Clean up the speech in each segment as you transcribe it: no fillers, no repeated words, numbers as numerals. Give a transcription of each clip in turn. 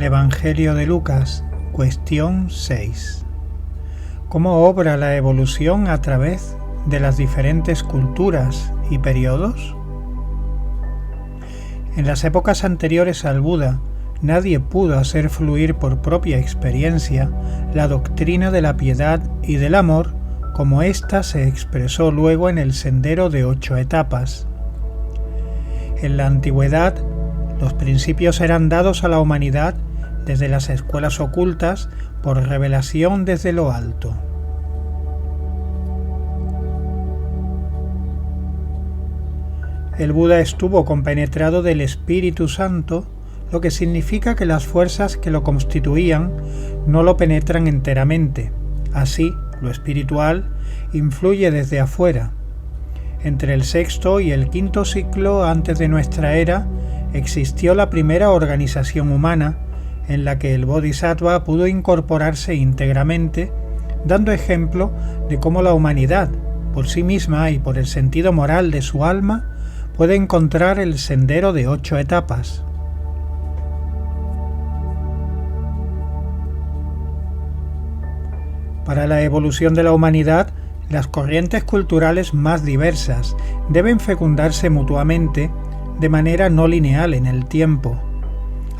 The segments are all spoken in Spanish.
del Evangelio de Lucas, cuestión 6. ¿Cómo obra la evolución a través de las diferentes culturas y periodos? En las épocas anteriores al Buda, nadie pudo hacer fluir por propia experiencia la doctrina de la piedad y del amor como ésta se expresó luego en el sendero de 8 etapas. En la antigüedad, los principios eran dados a la humanidad desde las escuelas ocultas por revelación desde lo alto. El Buda estuvo compenetrado del Espíritu Santo, lo que significa que las fuerzas que lo constituían no lo penetran enteramente. Así, lo espiritual influye desde afuera. Entre el sexto y el quinto siglo antes de nuestra era, existió la primera organización humana en la que el Bodhisattva pudo incorporarse íntegramente, dando ejemplo de cómo la humanidad, por sí misma y por el sentido moral de su alma, puede encontrar el sendero de 8 etapas. Para la evolución de la humanidad, las corrientes culturales más diversas deben fecundarse mutuamente de manera no lineal en el tiempo.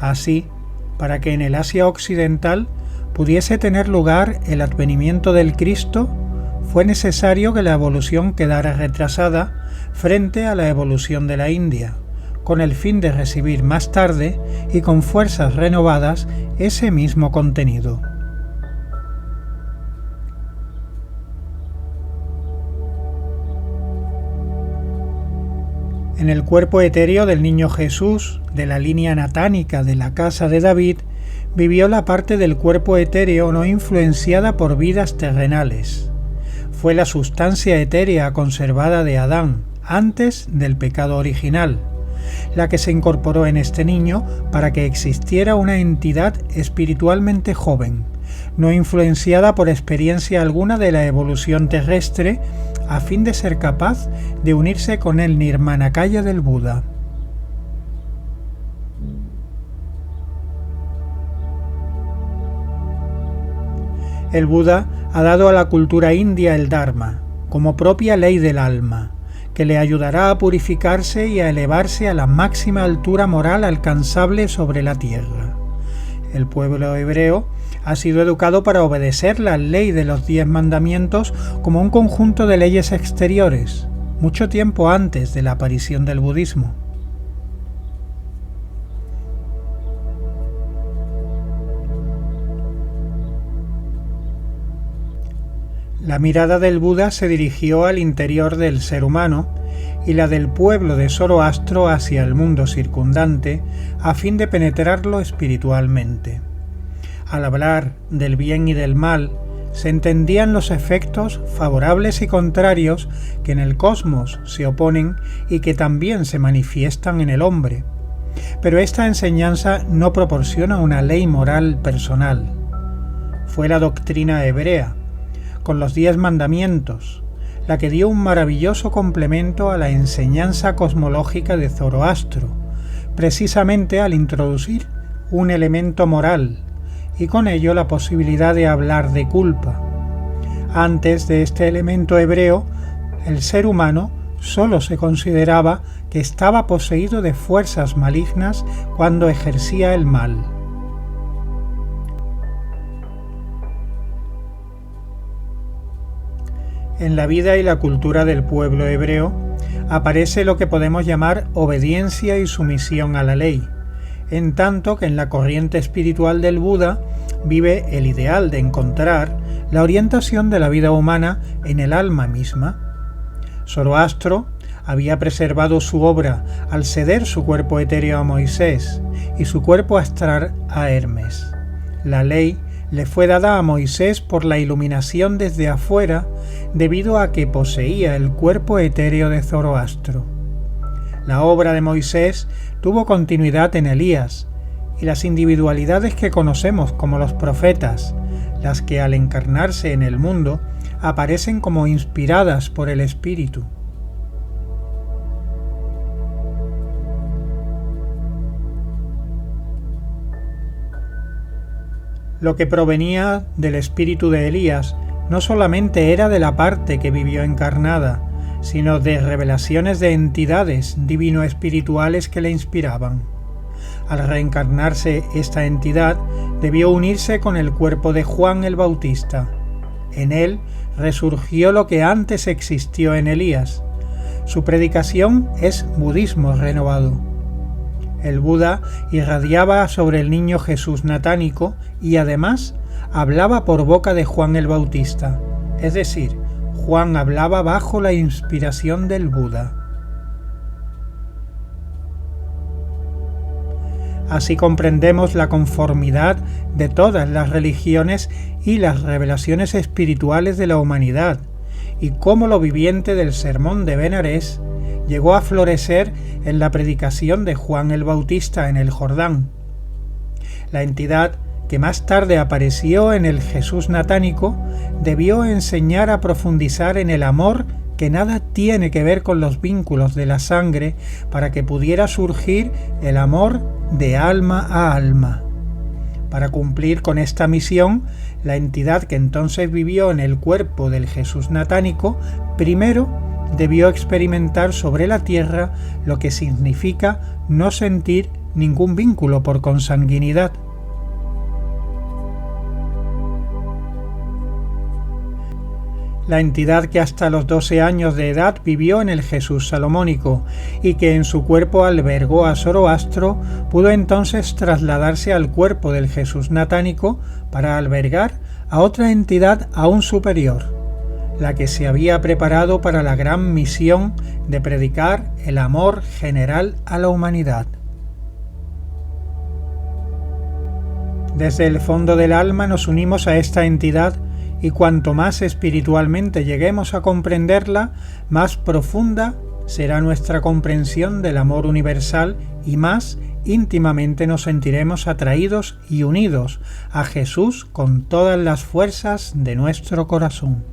Así, para que en el Asia Occidental pudiese tener lugar el advenimiento del Cristo, fue necesario que la evolución quedara retrasada frente a la evolución de la India, con el fin de recibir más tarde y con fuerzas renovadas ese mismo contenido. En el cuerpo etéreo del niño Jesús, de la línea natánica de la casa de David, vivió la parte del cuerpo etéreo no influenciada por vidas terrenales. Fue la sustancia etérea conservada de Adán, antes del pecado original, la que se incorporó en este niño para que existiera una entidad espiritualmente joven, no influenciada por experiencia alguna de la evolución terrestre, a fin de ser capaz de unirse con el Nirmanakaya del Buda. El Buda ha dado a la cultura india el Dharma, como propia ley del alma, que le ayudará a purificarse y a elevarse a la máxima altura moral alcanzable sobre la tierra. El pueblo hebreo ha sido educado para obedecer la ley de los 10 mandamientos como un conjunto de leyes exteriores, mucho tiempo antes de la aparición del budismo. La mirada del Buda se dirigió al interior del ser humano y la del pueblo de Zoroastro hacia el mundo circundante a fin de penetrarlo espiritualmente. Al hablar del bien y del mal, se entendían los efectos favorables y contrarios que en el cosmos se oponen y que también se manifiestan en el hombre. Pero esta enseñanza no proporciona una ley moral personal. Fue la doctrina hebrea, con los 10 mandamientos, la que dio un maravilloso complemento a la enseñanza cosmológica de Zoroastro, precisamente al introducir un elemento moral, y con ello la posibilidad de hablar de culpa. Antes de este elemento hebreo, el ser humano solo se consideraba que estaba poseído de fuerzas malignas cuando ejercía el mal. En la vida y la cultura del pueblo hebreo aparece lo que podemos llamar obediencia y sumisión a la ley, en tanto que en la corriente espiritual del Buda vive el ideal de encontrar la orientación de la vida humana en el alma misma. Zoroastro había preservado su obra al ceder su cuerpo etéreo a Moisés y su cuerpo astral a Hermes. La ley le fue dada a Moisés por la iluminación desde afuera debido a que poseía el cuerpo etéreo de Zoroastro. La obra de Moisés tuvo continuidad en Elías, y las individualidades que conocemos como los profetas, las que al encarnarse en el mundo aparecen como inspiradas por el Espíritu. Lo que provenía del espíritu de Elías no solamente era de la parte que vivió encarnada, sino de revelaciones de entidades divino-espirituales que le inspiraban. Al reencarnarse esta entidad, debió unirse con el cuerpo de Juan el Bautista. En él resurgió lo que antes existió en Elías. Su predicación es budismo renovado. El Buda irradiaba sobre el niño Jesús natánico y además hablaba por boca de Juan el Bautista, es decir, Juan hablaba bajo la inspiración del Buda. Así comprendemos la conformidad de todas las religiones y las revelaciones espirituales de la humanidad, y cómo lo viviente del sermón de Benarés llegó a florecer en la predicación de Juan el Bautista en el Jordán. La entidad que más tarde apareció en el Jesús natánico debió enseñar a profundizar en el amor que nada tiene que ver con los vínculos de la sangre para que pudiera surgir el amor de alma a alma. Para cumplir con esta misión, la entidad que entonces vivió en el cuerpo del Jesús natánico primero debió experimentar sobre la tierra lo que significa no sentir ningún vínculo por consanguinidad. La entidad que hasta los 12 años de edad vivió en el Jesús salomónico y que en su cuerpo albergó a Zoroastro, pudo entonces trasladarse al cuerpo del Jesús natánico para albergar a otra entidad aún superior, la que se había preparado para la gran misión de predicar el amor general a la humanidad. Desde el fondo del alma nos unimos a esta entidad y cuanto más espiritualmente lleguemos a comprenderla, más profunda será nuestra comprensión del amor universal y más íntimamente nos sentiremos atraídos y unidos a Jesús con todas las fuerzas de nuestro corazón.